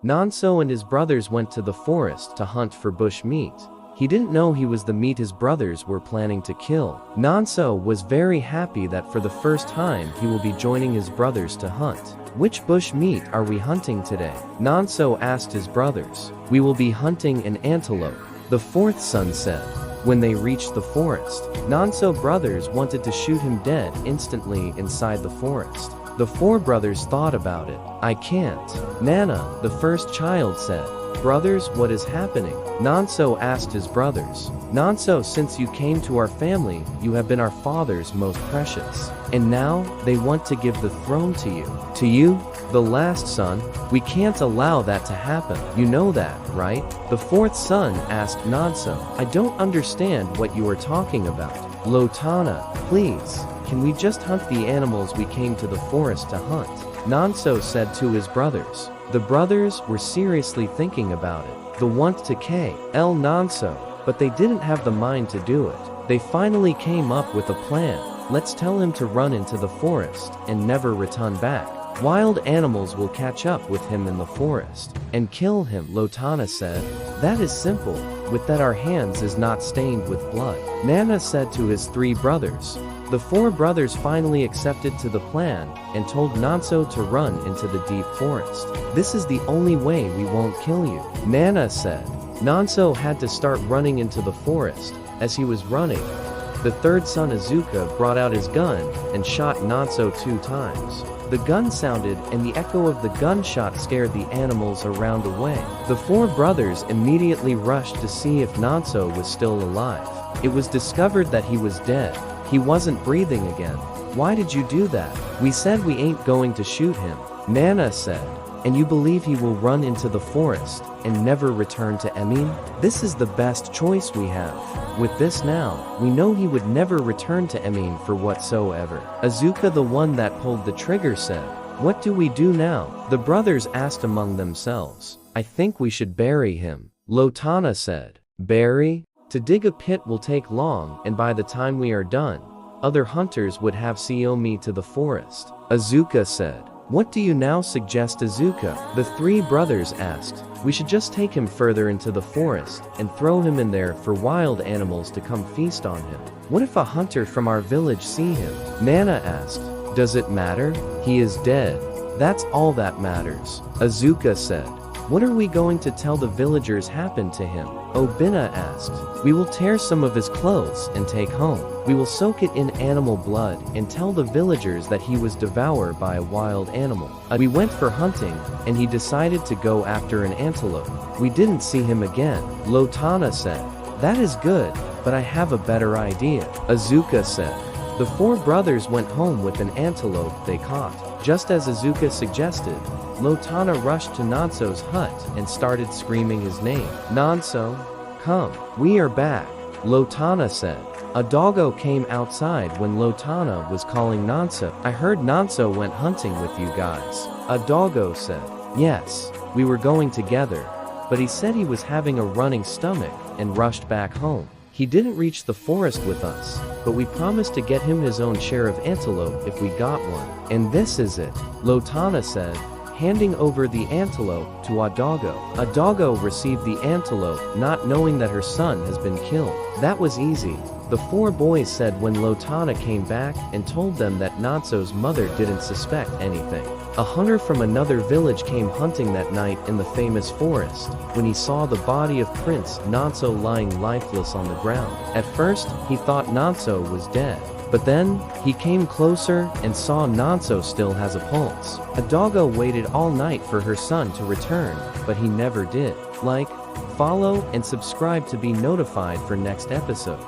Nanso and his brothers went to the forest to hunt for bush meat. He didn't know he was the meat his brothers were planning to kill. Nanso was very happy that for the first time he will be joining his brothers to hunt. "Which bush meat are we hunting today?" Nanso asked his brothers. "We will be hunting an antelope," the fourth son said. When they reached the forest, Nanso brothers wanted to shoot him dead instantly inside the forest. The four brothers thought about it. "I can't." Nana, the first child, said. "Brothers, what is happening?" Nanso asked his brothers. "Nanso, since you came to our family, you have been our father's most precious. And now, they want to give the throne to you." "To you, the last son? We can't allow that to happen. You know that, right?" The fourth son asked Nanso. "I don't understand what you are talking about. Lotana, please, can we just hunt the animals we came to the forest to hunt?" Nanso said to his brothers. The brothers were seriously thinking about it. The want to kill Nanso, but they didn't have the mind to do it. They finally came up with a plan. "Let's tell him to run into the forest and never return back. Wild animals will catch up with him in the forest and kill him," Lotana said. "That is simple, with that our hands is not stained with blood," Nana said to his three brothers. The four brothers finally accepted to the plan and told Nanso to run into the deep forest. "This is the only way we won't kill you," Nana said. Nanso had to start running into the forest. As he was running, the third son Azuka brought out his gun and shot Nanso 2 times. The gun sounded and the echo of the gunshot scared the animals around away. The four brothers immediately rushed to see if Nanso was still alive. It was discovered that he was dead. He wasn't breathing again. "Why did you do that?" "We said we ain't going to shoot him," Nana said. "And you believe he will run into the forest and never return to Emin? This is the best choice we have. With this now, we know he would never return to Emin for whatsoever." Azuka, the one that pulled the trigger, said. "What do we do now?" The brothers asked among themselves. "I think we should bury him," Lotana said. "Bury? To dig a pit will take long, and by the time we are done, other hunters would have Siomi to the forest," Azuka said. "What do you now suggest, Azuka?" the three brothers asked. "We should just take him further into the forest and throw him in there for wild animals to come feast on him. What if a hunter from our village see him?" Nana asked. "Does it matter? He is dead. That's all that matters," Azuka said. "What are we going to tell the villagers happened to him?" Obina asked. "We will tear some of his clothes and take home. We will soak it in animal blood and tell the villagers that he was devoured by a wild animal. We went for hunting, and he decided to go after an antelope. We didn't see him again," Lotana said. "That is good, but I have a better idea," Azuka said. The four brothers went home with an antelope they caught. Just as Azuka suggested, Lotana rushed to Nanso's hut and started screaming his name. "Nanso, come, we are back," Lotana said. A doggo came outside when Lotana was calling Nanso. "I heard Nanso went hunting with you guys," a doggo said. "Yes, we were going together, but he said he was having a running stomach and rushed back home. He didn't reach the forest with us, but we promised to get him his own share of antelope if we got one. And this is it," Lotana said, handing over the antelope to a doggo. A doggo received the antelope, not knowing that her son has been killed. "That was easy," the four boys said when Lotana came back and told them that Nanso's mother didn't suspect anything. A hunter from another village came hunting that night in the famous forest. When he saw the body of Prince Nanso lying lifeless on the ground, at first, he thought Nanso was dead. But then, he came closer and saw Nanso still has a pulse. A doggo waited all night for her son to return, but he never did. Like, follow, and subscribe to be notified for next episode.